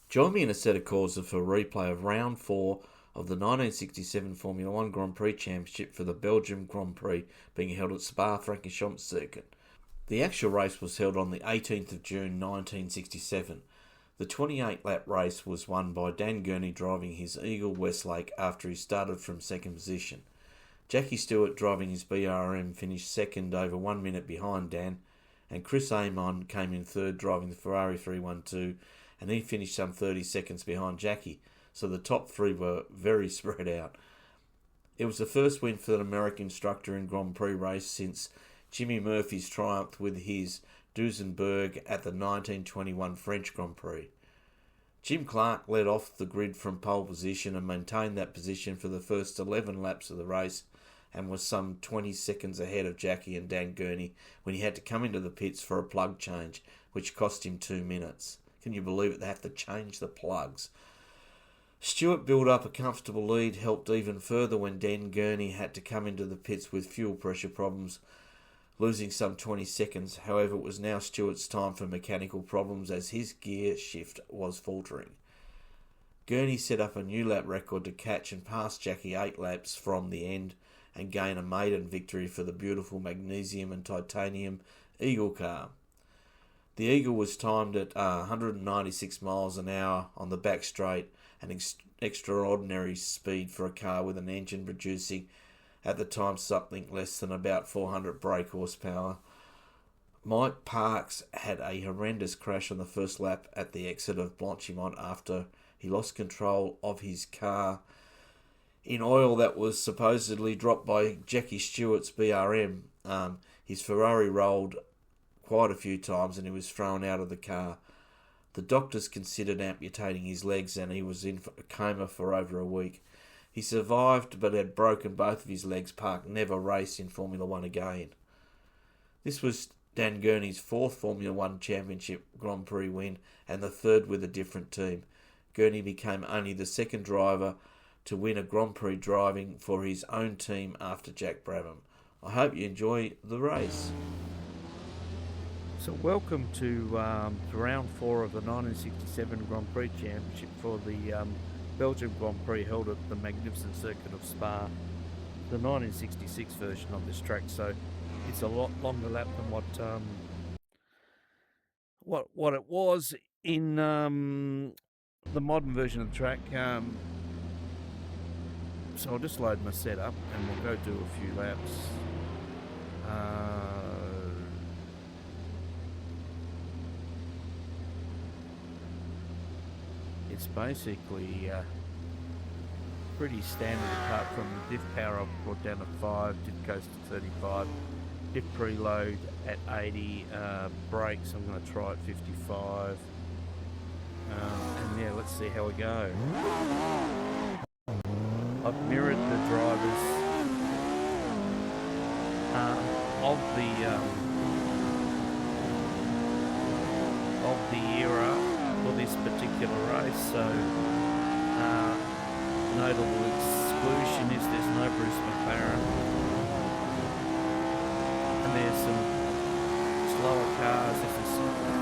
Join me in Assetto Corsa for a replay of round 4 of the 1967 Formula 1 Grand Prix Championship for the Belgium Grand Prix being held at Spa-Francorchamps circuit. The actual race was held on the 18th of June 1967. The 28-lap race was won by Dan Gurney driving his Eagle Westlake after he started from second position. Jackie Stewart driving his BRM finished second over 1 minute behind Dan, and Chris Amon came in third driving the Ferrari 312, and he finished some 30 seconds behind Jackie, so the top three were very spread out. It was the first win for an American constructor in Grand Prix race since Jimmy Murphy's triumph with his Duesenberg at the 1921 French Grand Prix. Jim Clark led off the grid from pole position and maintained that position for the first 11 laps of the race, and was some 20 seconds ahead of Jackie and Dan Gurney when he had to come into the pits for a plug change, which cost him 2 minutes. Can you believe it? They have to change the plugs. Stewart built up a comfortable lead, helped even further when Dan Gurney had to come into the pits with fuel pressure problems, losing some 20 seconds. However, it was now Stewart's time for mechanical problems as his gear shift was faltering. Gurney set up a new lap record to catch and pass Jackie 8 laps from the end and gain a maiden victory for the beautiful magnesium and titanium Eagle car. The Eagle was timed at 196 miles an hour on the back straight, an extraordinary speed for a car with an engine producing at the time something less than about 400 brake horsepower. Mike Parks had a horrendous crash on the first lap at the exit of Blanchimont after he lost control of his car in oil that was supposedly dropped by Jackie Stewart's BRM. His Ferrari rolled quite a few times and he was thrown out of the car. The doctors considered amputating his legs and he was in a coma for over a week. He survived but had broken both of his legs. Park never raced in Formula 1 again. This was Dan Gurney's 4th Formula 1 Championship Grand Prix win and the 3rd with a different team. Gurney became only the 2nd driver to win a Grand Prix driving for his own team after Jack Brabham. I hope you enjoy the race. So welcome to round 4 of the 1967 Grand Prix Championship for the Belgium Grand Prix held at the magnificent circuit of Spa, the 1966 version of this track. So it's a lot longer lap than what it was in the modern version of the track. So I'll just load my setup and we'll go do a few laps. It's basically pretty standard apart from the diff power I've brought down to 5, diff goes to 35, diff preload at 80, brakes I'm going to try at 55, and yeah, let's see how we go. I've mirrored the drivers of the era for this particular race, so notable exclusion is there's no Bruce McLaren, and there's some slower cars. I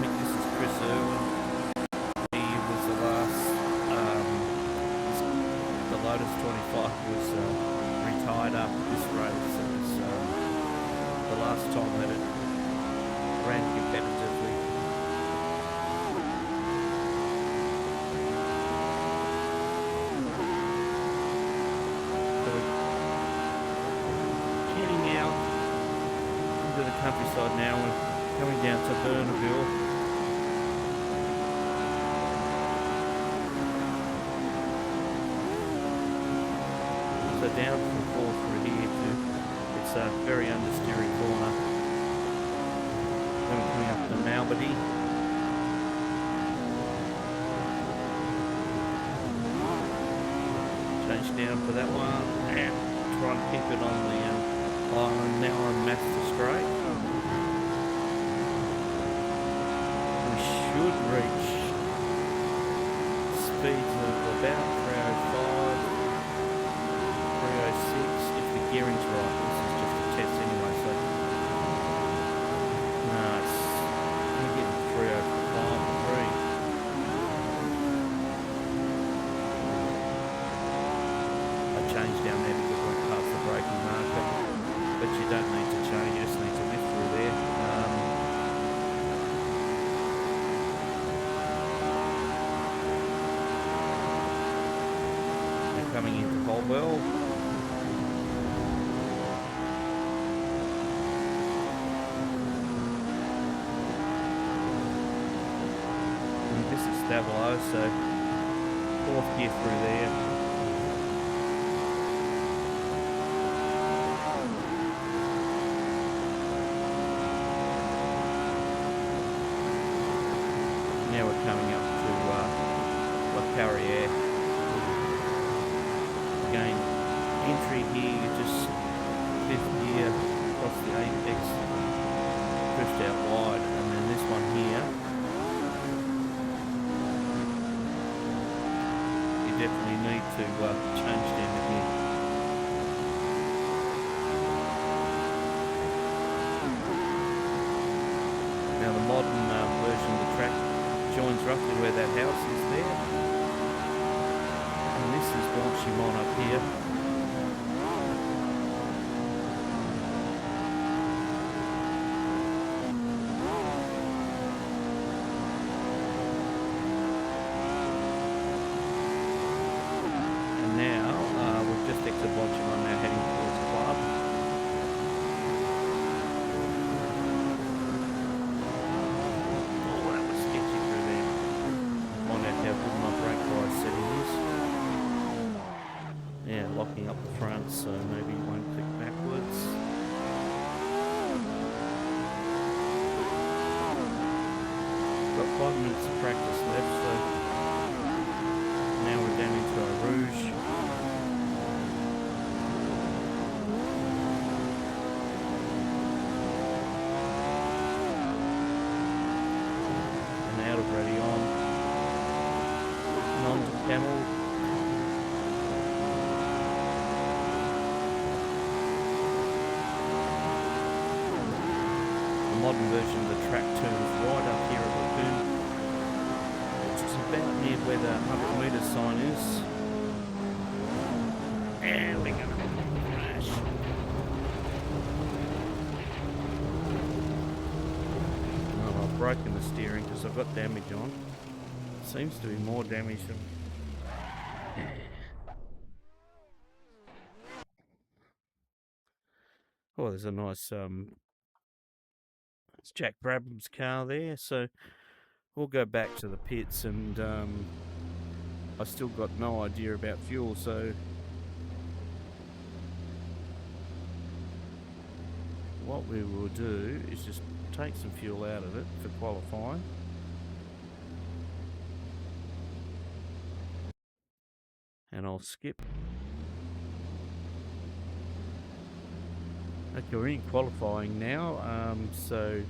think this is Chris Irwin. He was the last, the Lotus 25 was retired after this race. It was the last time that it ran competitively. Countryside now, we're coming down to Bernaville. So down from 4 through here it's a very understeering corner. Then we're coming up to Malbody. Change down for that one and try and keep it on the line now on Master Straight. Should reach speeds of about 305, 306 if the gearing's right. This is just a test anyway, so no, it's going to get 305, 3. Caldwell. And this is Stavolo, so 4th gear through there. Now we're coming up to La Carrière. Again, entry here, just 5th gear across the apex, pushed out wide, and then this one here, you definitely need to change down here. Now the modern version of the track joins roughly where that house is there. And this is Blanchimont up here. And now we've just exited Blanchimont, now heading towards Club. Yeah, locking up the front, so maybe you won't click backwards. Got 5 minutes of practice left, so now we're down into our Rouge. And out of ready on. And on to Camel. Modern version of the track turns right up here at Belguim, which is about near where the 100 metre sign is. And we're going to crash. Oh, I've broken the steering because I've got damage on. Seems to be more damage than... Oh, there's a nice... It's Jack Brabham's car there, so we'll go back to the pits, and I still got no idea about fuel, so what we will do is just take some fuel out of it for qualifying. And I'll skip. Okay, we're in qualifying now, so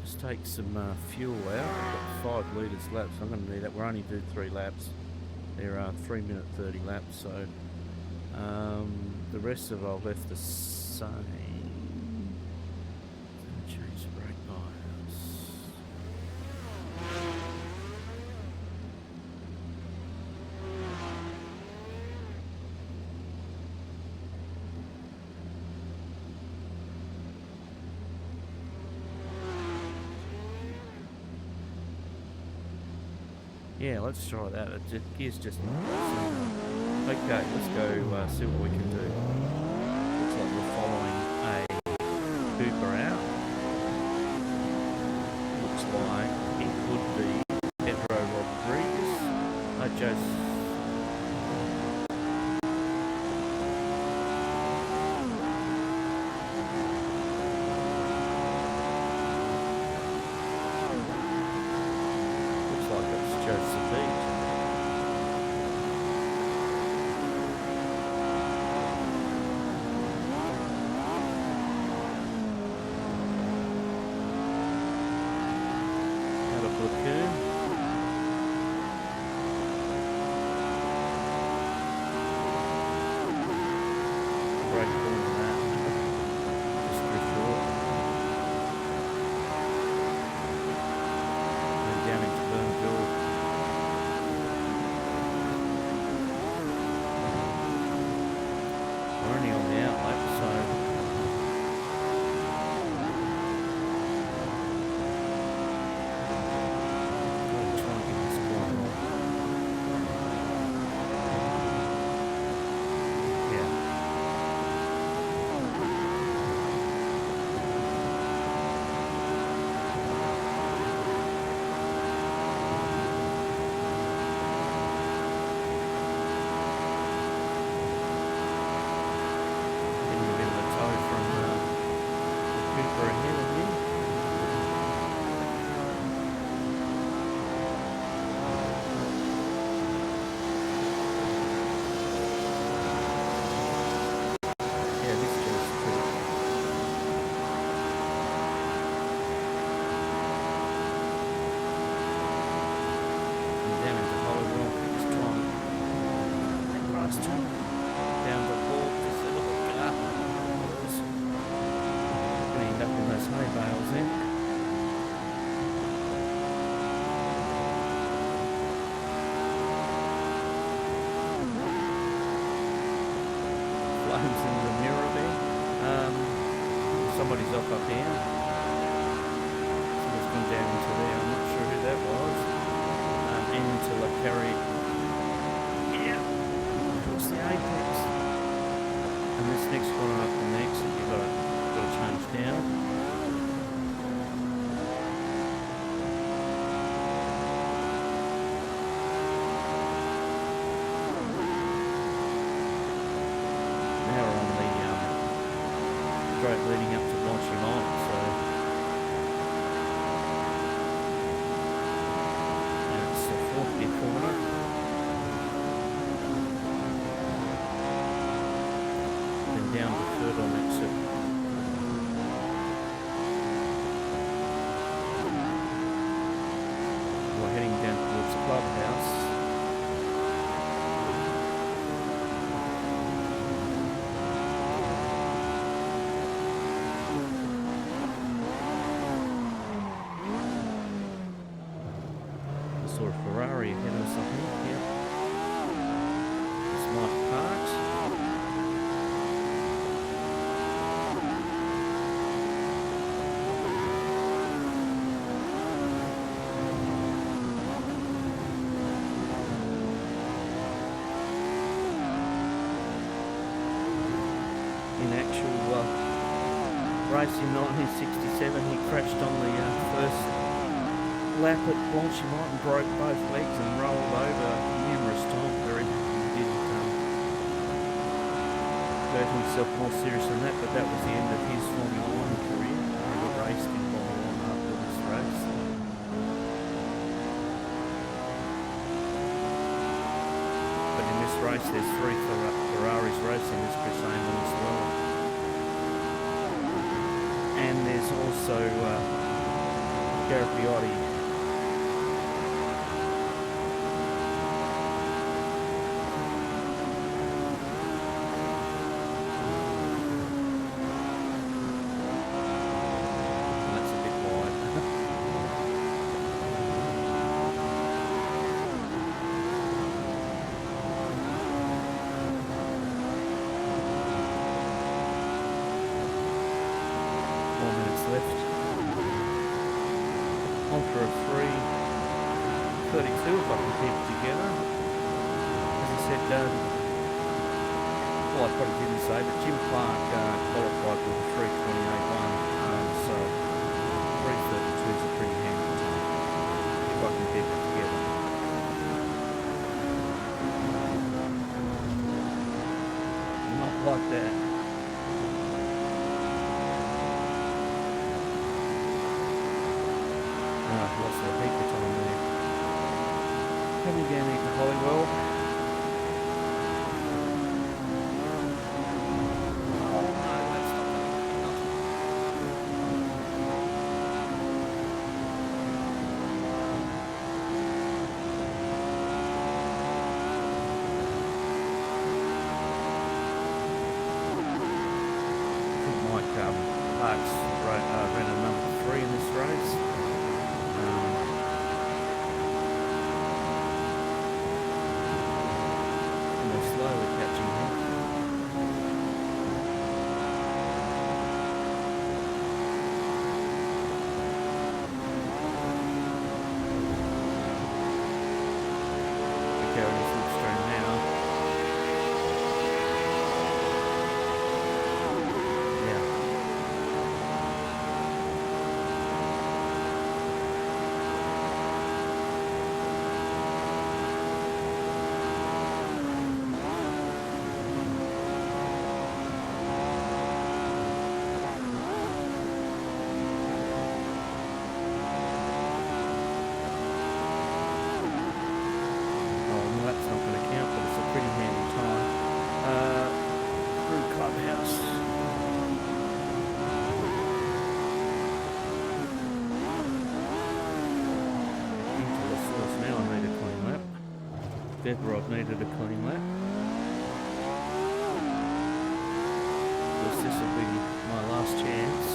just take some fuel out. I've got 5 litres laps, so I'm going to need that. We're only doing 3 laps. There are 3 minute 30 laps, so the rest of it I've left the same. Change the brake bias. Yeah, let's try that. The gear's just... Okay, let's go see what we can do. Looks like we're following a Cooper out. Looks like it could be Pedro Rodriguez. Joseph. next turn. Down the ball, this little car. Gonna end up in those hay bales then. Flames in the mirror there. Somebody's up here. Someone's gone down into there. I'm not sure who that was. Into the carry. Yeah. Across the apex. And this next one up the next, you've got to change down. Now we're on the straight leading up to Belguim, so it's the 40 corner. Then down to third on exit. We're heading down towards the clubhouse. Saw a Ferrari ahead of us, I think. Yep. Smart parked. In actual race in 1967, he crashed on the first lap at Belguim and broke both legs and rolled over numerous times where he didn't hurt himself more serious than that, but that was the end of his Formula 1 career. He never raced in Formula 1 after this race. But in this race there's three Ferraris racing, there's Chris Amon as well. And there's also Garibaldi. Ultra 3:32 if I can keep it together. As I said, well I probably didn't say, but Jim Clark qualified with a 3:28.1, so 3:32 is a pretty handy time if I can keep it together. Not like that. Lost a heap of time there. Coming down into Hollywell. Oh no, that's not going to count. I think Mike Parks ran a number 3 in this race. Slowly catching him. We're carrying this slipstream now. Yeah. Dead Rod needed a clean lap. guess this will be my last chance.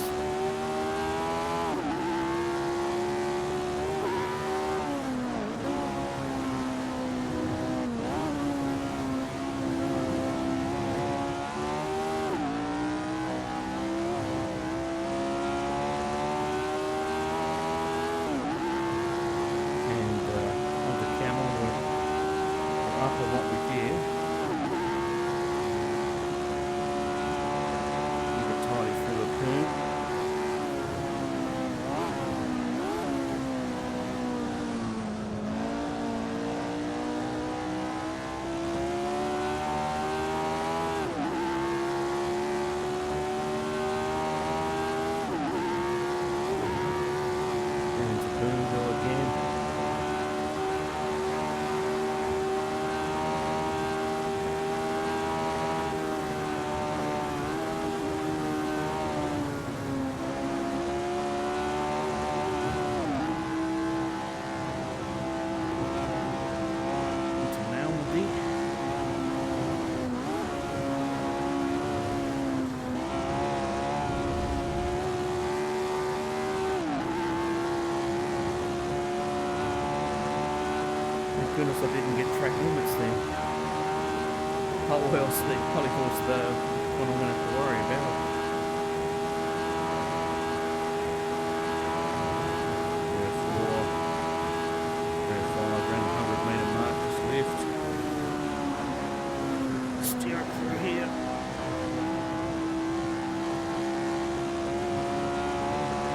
Goodness, I didn't get track limits then. Oh well, Steve, probably was the one I'm going to have to worry about. Therefore, around the 100-metre mark, just left. Steer it through here.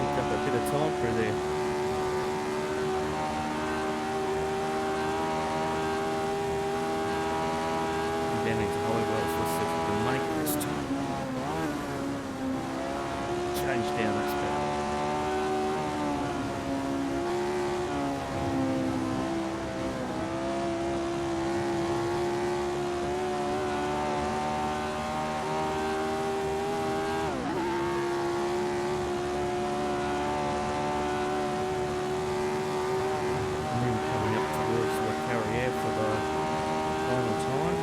Picked up a bit of time through there. Change down that spell. And then coming up towards the carrier for the final time.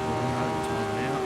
We're in overtime now.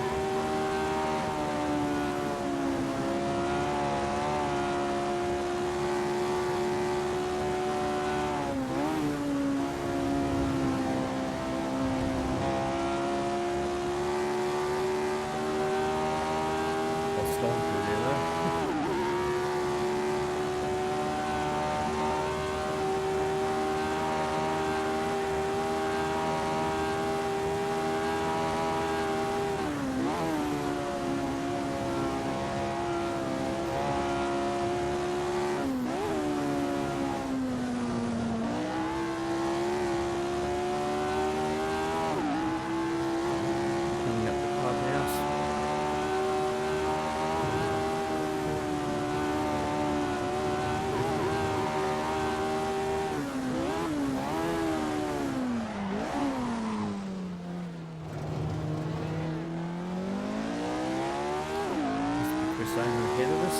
Amon ahead of us.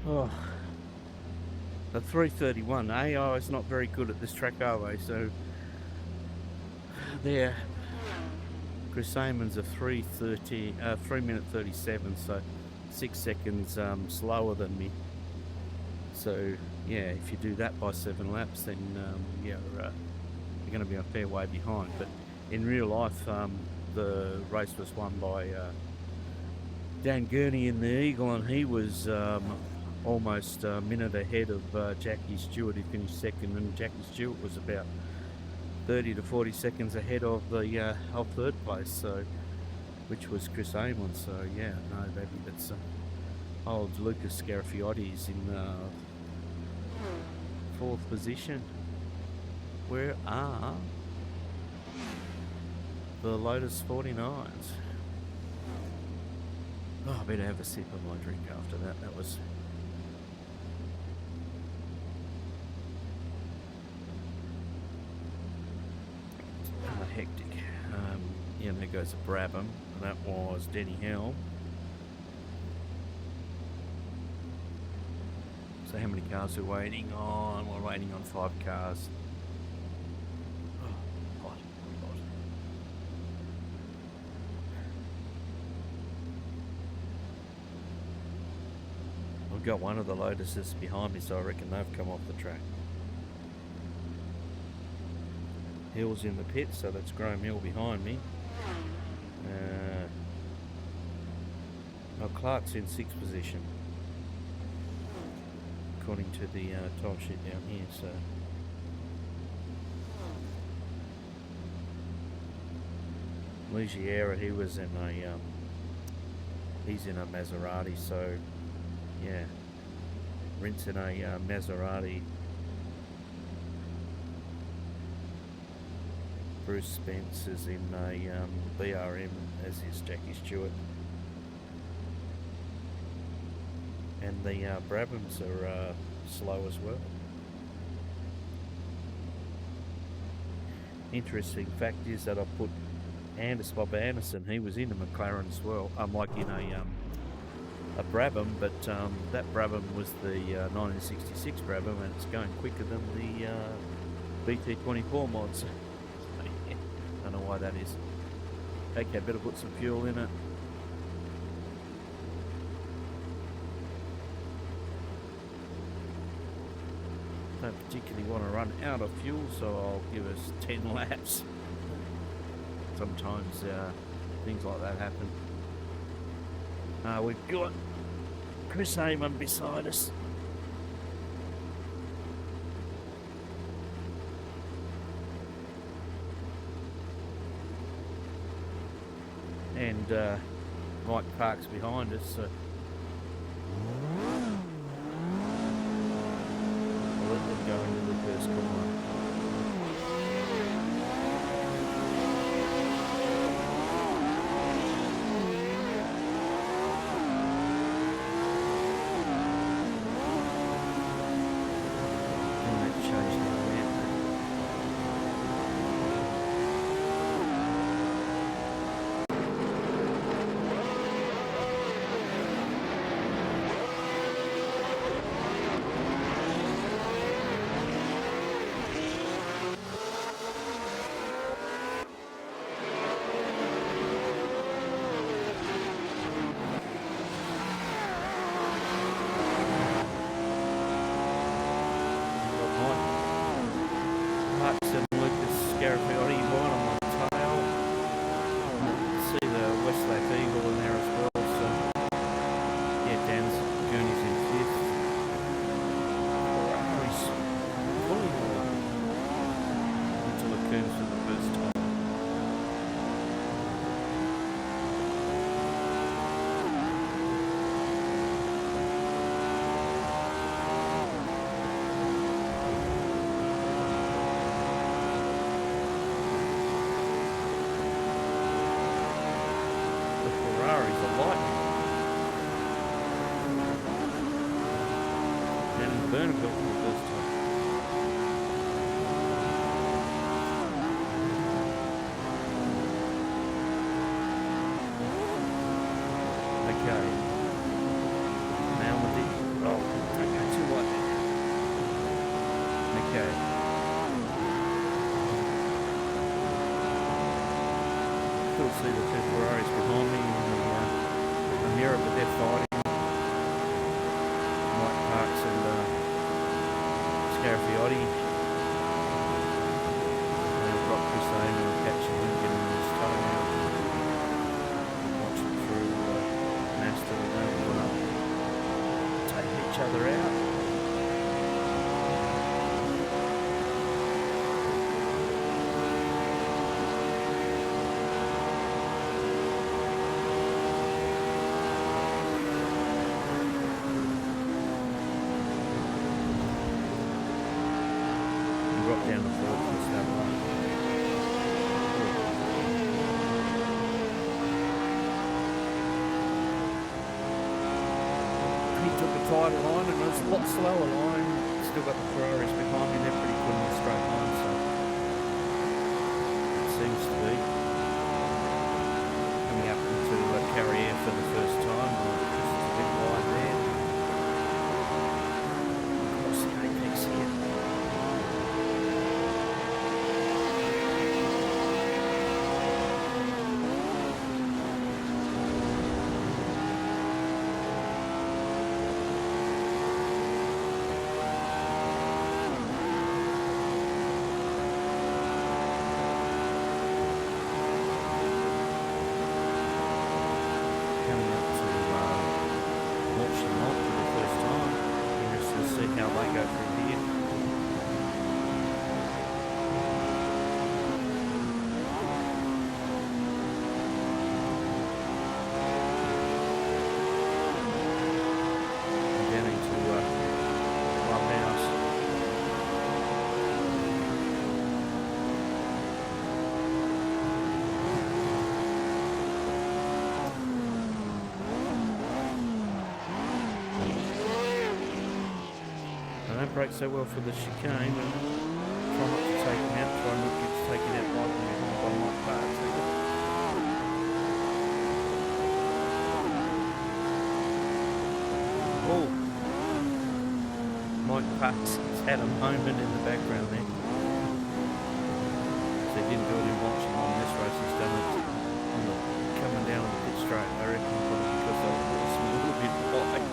Oh, the 3:31. AI is not very good at this track, are they? So there, Chris Amon's a 3 minute 37, so 6 seconds slower than me. So yeah, if you do that by 7 laps, then you're going to be a fair way behind. But in real life, the race was won by Dan Gurney in the Eagle, and he was almost a minute ahead of Jackie Stewart. He finished second, and Jackie Stewart was about 30 to 40 seconds ahead of the third place, so which was Chris Amon. So yeah, no, that's old Lucas Scarafiotti in fourth position. Where are the Lotus 49s? Oh, I better have a sip of my drink after that. That was hectic. Yeah, there goes a Brabham. That was Denny Helm. So how many cars are waiting on? We're waiting on 5 cars. Oh, hot. I've got one of the Lotuses behind me, so I reckon they've come off the track. Hill's in the pit, so that's Graham Hill behind me. Clark's in 6th position, according to the time sheet down here. So Ligiera, he's in a Maserati. So yeah, Rint's in a Maserati. Bruce Spence is in a BRM, as is Jackie Stewart. And the Brabhams are slow as well. Interesting fact is that I put Bob Anderson, he was in a McLaren as well, like in a Brabham, but that Brabham was the 1966 Brabham, and it's going quicker than the BT24 mods. I don't know why that is. Okay, better put some fuel in it. Don't particularly want to run out of fuel, so I'll give us 10 laps. Sometimes things like that happen. We've got Chris Amon beside us. And Mike Park's behind us. So I'll let them go into the first corner. See the Westlake Eagle in there as well. So yeah, Dan Gurney's in 5th. Ferrari's pulling into the curves for the first time. Burner built for the first time. Okay. Now with the... Oh, don't go too wide there. Okay. Still see the two Ferraris behind me in the mirror, but they're fighting. Mike Parks and Scarafiotti. And we've got Chris Amon catching him, getting his toe out. Watching through Master, they don't want to take each other out. Drop down the field from start line. He took a tighter line and it was a lot slower line. Still got the Ferraris behind me, they're pretty good in the straight line, so it seems to be. Coming up into Carrier for the first time. Just a bit wide there. Across the apex here. see how they go through here. Down into Clubhouse. I don't brake so well for the chicane, and try not to take him out, try not to get taken out by my parts. Oh, Mike Parks had a moment in the background there. So he didn't do it in watching on this race, he's done it on the coming down the pit straight, I reckon, probably because they were a little bit wide.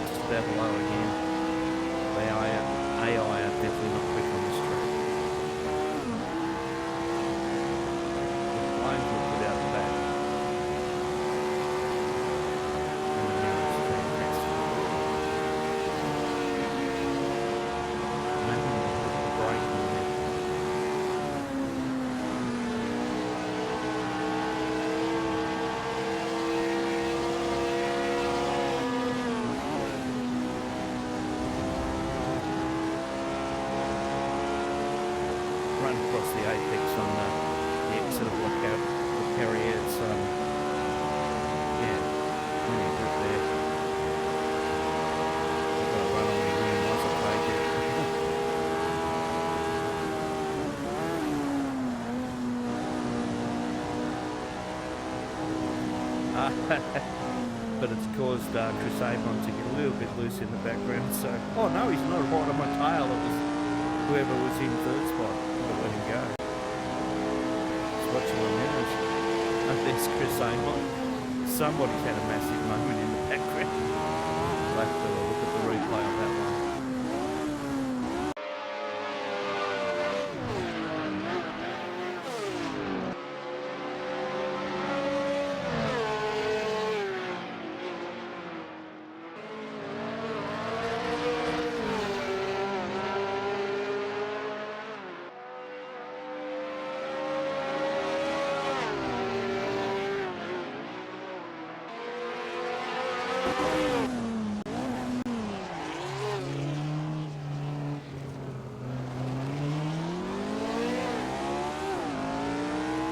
Just below again. The AI are definitely not quick on this track. The flames will put out the back. And the mirrors are fantastic. Maybe we'll put the brake on there. Across the apex on the Exeter blackout for Perrier. It's yeah, really good there. I've got to run on me really nice and take it. But it's caused Chris Amon to get a little bit loose in the background. So, oh no, he's not right on my tail. It was whoever was in third spot. Let him go. Just watching the mirrors. And there's Chris Amon. Somebody's had a massive moment in the background. I'll have to look at the replay on that one.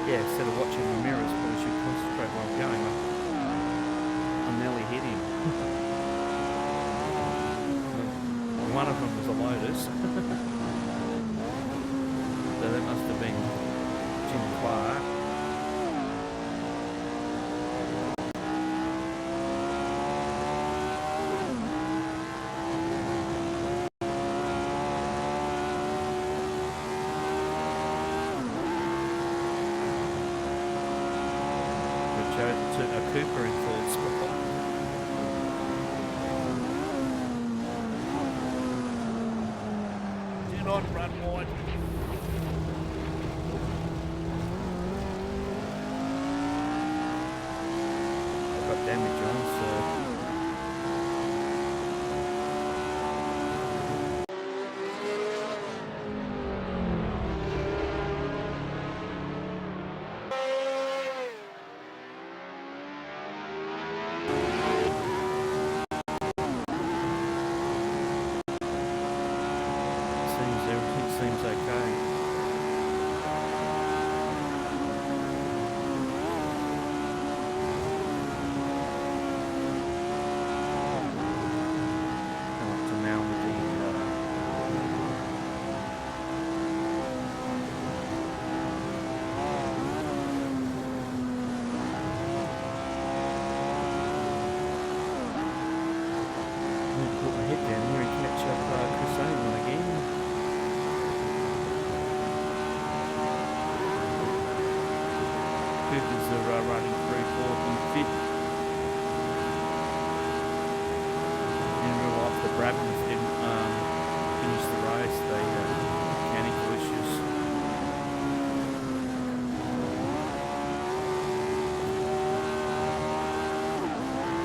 Yeah, instead of watching the mirrors, probably should concentrate while I'm going. I nearly hit him. One of them was a Lotus. So that must have been Jim Clark. on, run wide. I've got damage on, so... Everything seems okay. Come up to Malmedy. Put my head down here and catch up Chris Amon again. Cougars are running 3/4 and fit. In real life, the Brabhams didn't finish the race. They had mechanical issues.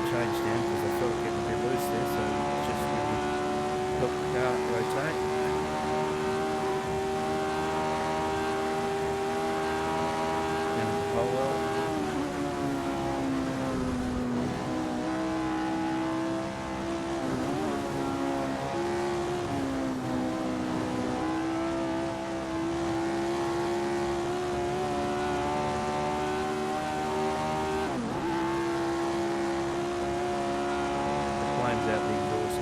Changed down because I felt it getting a bit loose there, so just really helped the car rotate. Polo. Flames out the exhaust.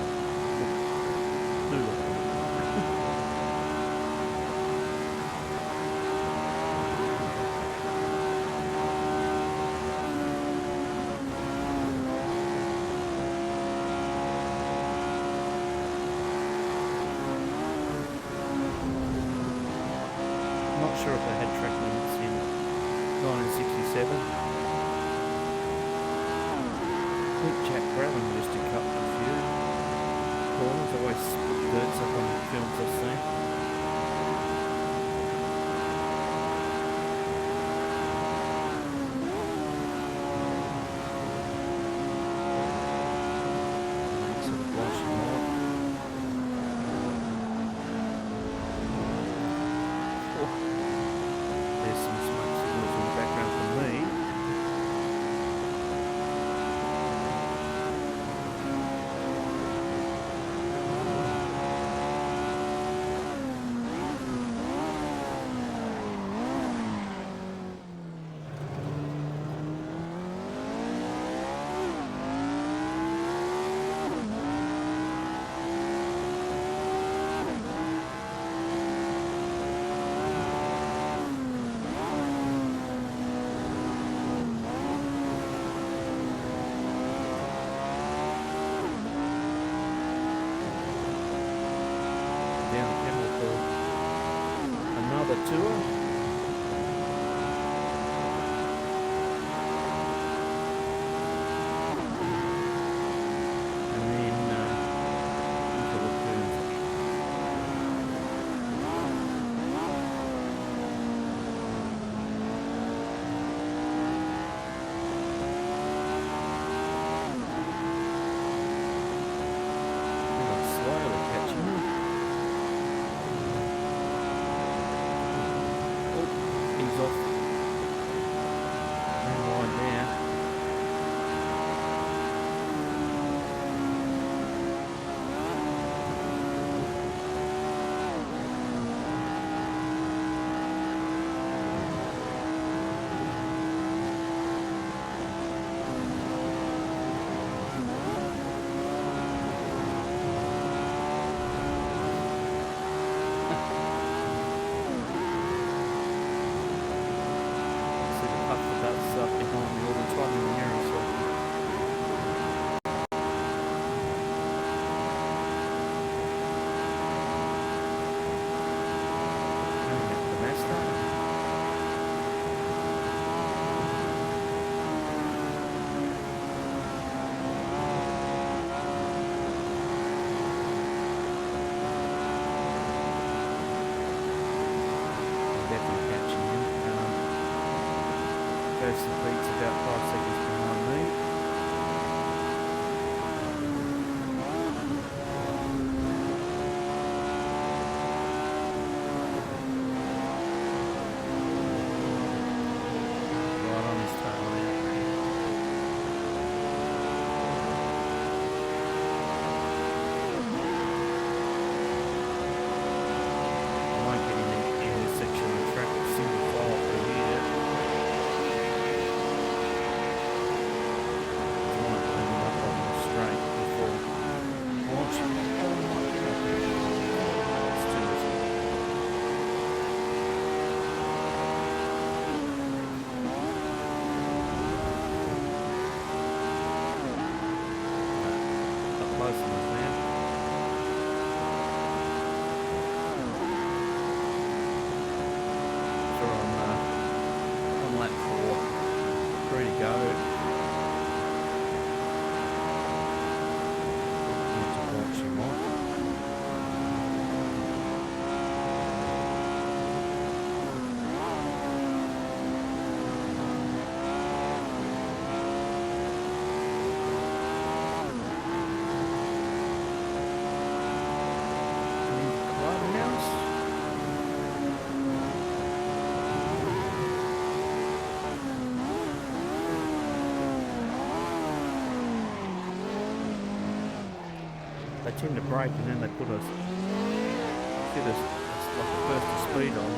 Not sure if they had track limits in 1967. I think Jack Brabham used to cut a few corners. I always put birds up on the films I've seen. Sort of blanching out. There's some smoke signals in the background for me. Down camel for another tour. And then into the turns. We're slowly catching them. rest of Pete's about 5 seconds behind me. Right on his tail now. I won't get in this section of the track, it's single file through here. I want to clean it up on the straight before launching. It's too risky. Not close enough now. So on lap 4, 3 to go. Need to launch him off. Clubhouse. They tend to brake and then they put a like a burst of speed on and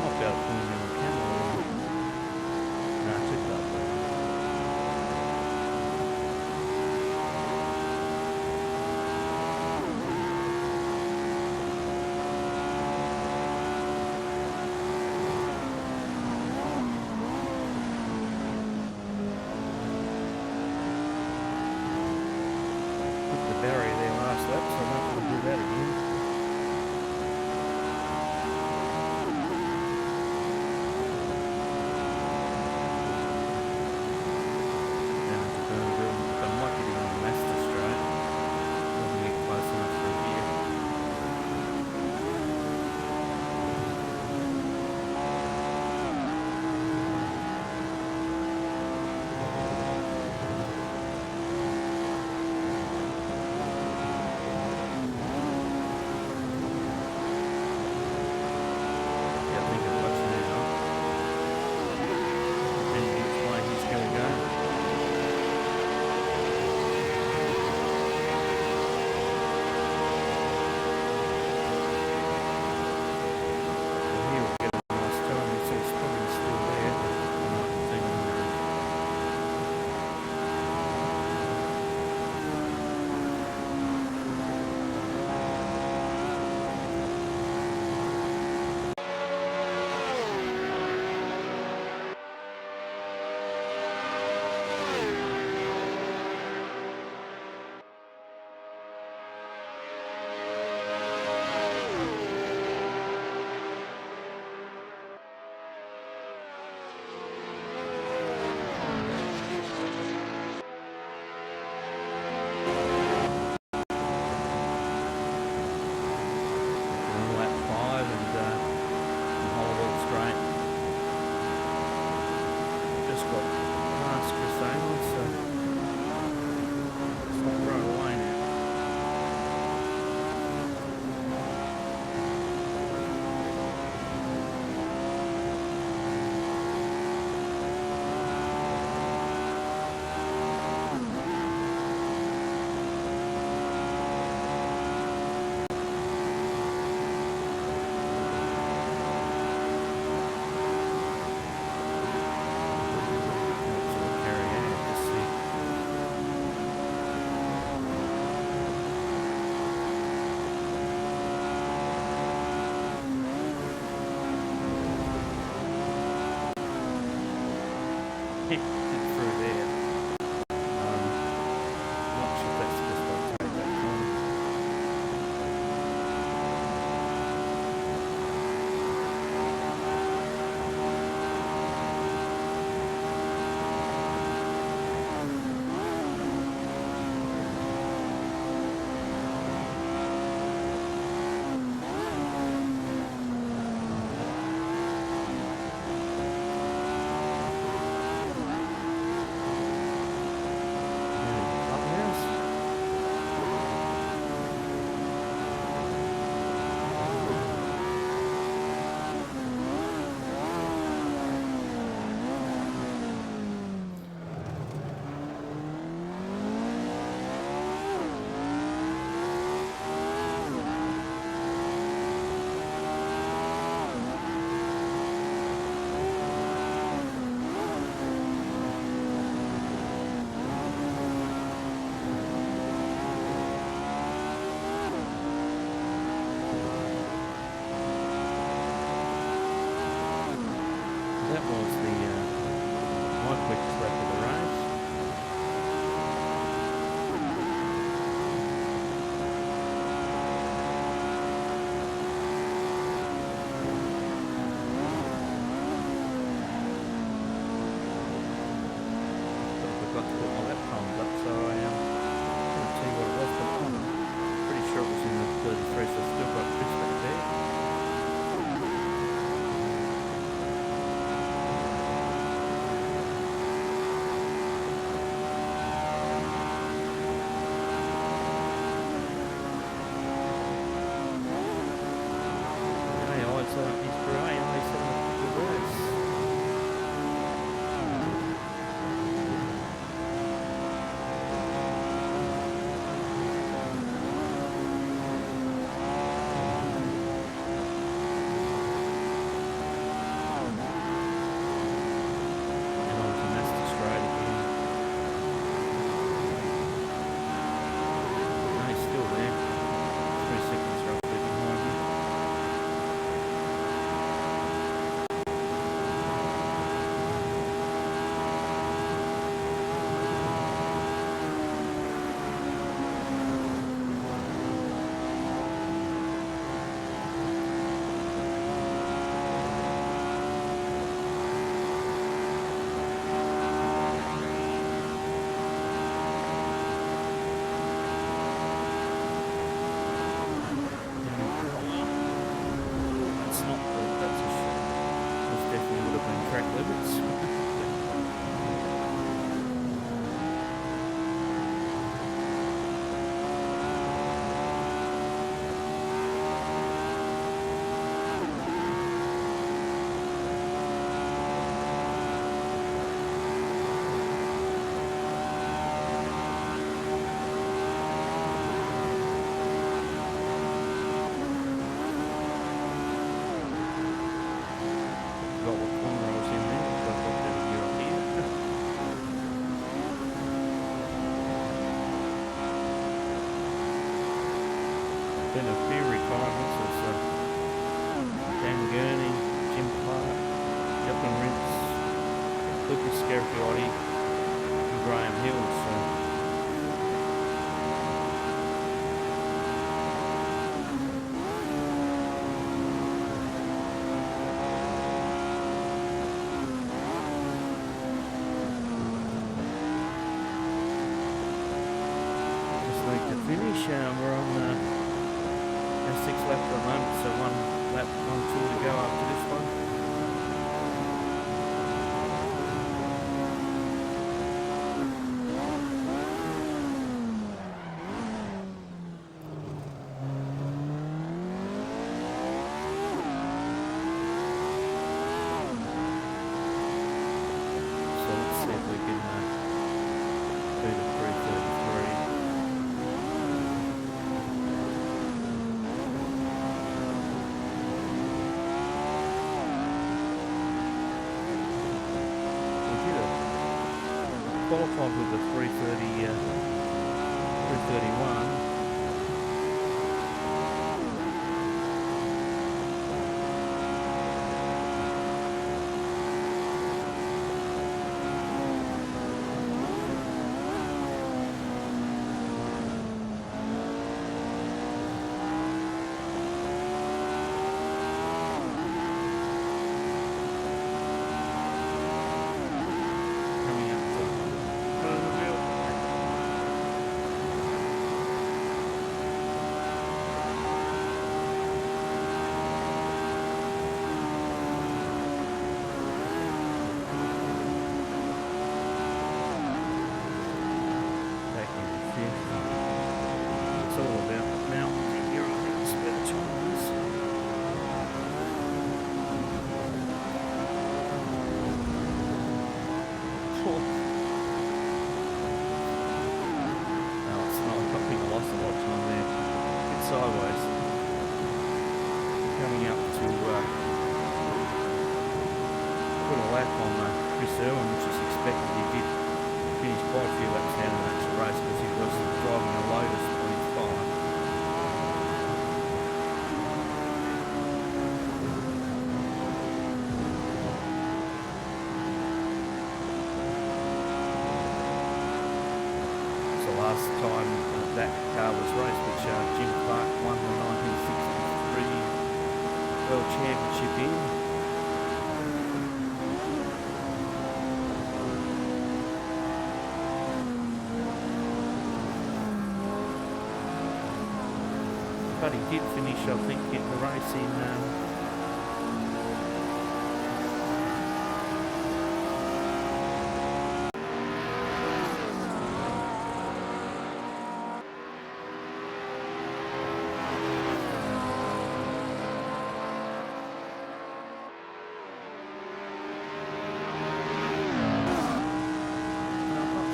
not be able to put him on camera. Nah, too dark. Put the barrier there last lap, so I'm not going to do that again. Down to Burnville, but I'm lucky to go on the master straight. Doesn't get close enough through here. Yeah, I think I'm watching it on. And which way he's going to go. And here we'll get a nice time. So it's probably still there. I'm not thinking there is. On lap 5 and hold it straight. Just got past Chris Amon, so it's not right away now. Carry out to see. Did through there. Not sure if that's the best way to take that corner. forgot to put my lap times up, so I can't tell you what it was, but I'm pretty sure it was in the 33, so I've still got Chris back there. Been a few retirements as Dan Gurney, Jim Clark, Jochen Rinks, Lucas Scarafiotti, and Graham Hill. So just need to finish. We're on 6 laps at the moment, so 1 lap, 1 tour to go after this one. So let's see if we can do the 333. Qualified with the 330, 331. Sideways. Coming up to put a lap on Chris Irwin, which is expected. He did finish quite a few laps down in that race because he was driving a Lotus 25. So last time that car was raced, which Jim Clark won the 1963 World Championship in. but he did finish, I think, in the race in...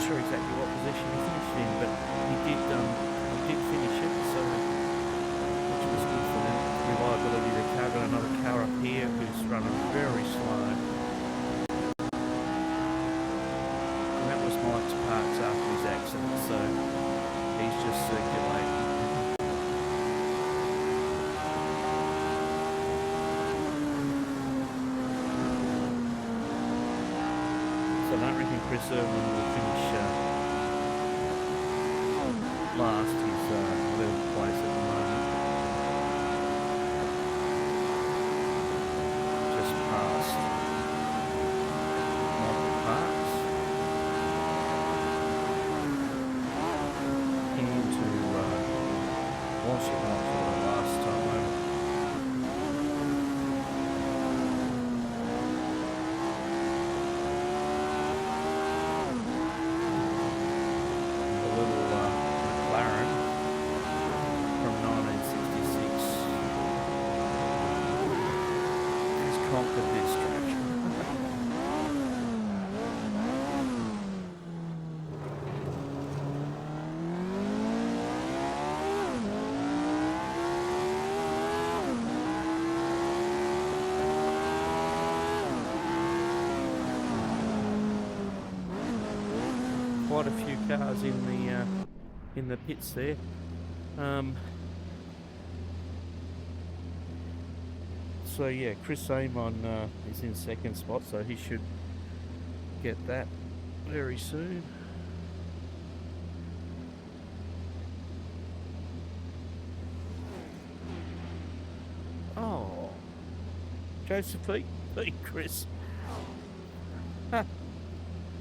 sure exactly what position he finished in, but he did finish it, so which was good for them. Reliability of the car. Got another car up here who's running very slow. And that was Mike's Parks after his accident, so he's just circulating. So I don't reckon Chris Irwin will finish last. He's 11th place at the moment. Just past Michael Parks. Into Washington for the last time. Conquered this stretch. Quite a few cars in the pits there. So yeah, Chris Amon is in second spot, so he should get that very soon. Oh, Joseph beat Chris.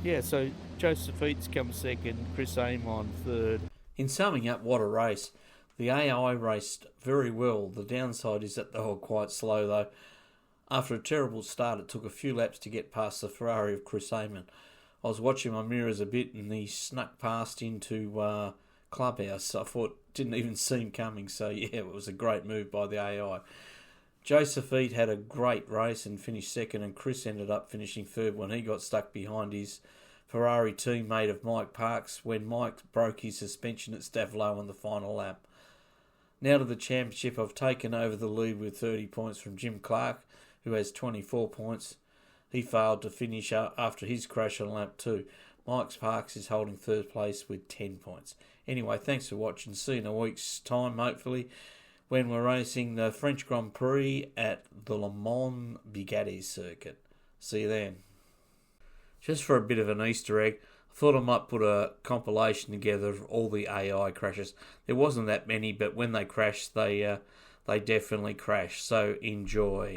Yeah, so Joseph Eats comes second, Chris Amon third. In summing up, what a race. The AI raced very well. The downside is that they were quite slow though. After a terrible start, it took a few laps to get past the Ferrari of Chris Amon. I was watching my mirrors a bit and he snuck past into Clubhouse. I thought, didn't even see him coming. So yeah, it was a great move by the AI. Joseph Eat had a great race and finished second, and Chris ended up finishing third when he got stuck behind his Ferrari teammate of Mike Parks when Mike broke his suspension at Stavlow on the final lap. Now to the championship, I've taken over the lead with 30 points from Jim Clark, who has 24 points. He failed to finish after his crash on lap 2. Mike Parks is holding third place with 10 points. Anyway, thanks for watching. See you in a week's time, hopefully, when we're racing the French Grand Prix at the Le Mans Bugatti circuit. See you then. Just for a bit of an Easter egg, I thought I might put a compilation together of all the AI crashes. There wasn't that many, but when they crashed, they definitely crashed. So enjoy.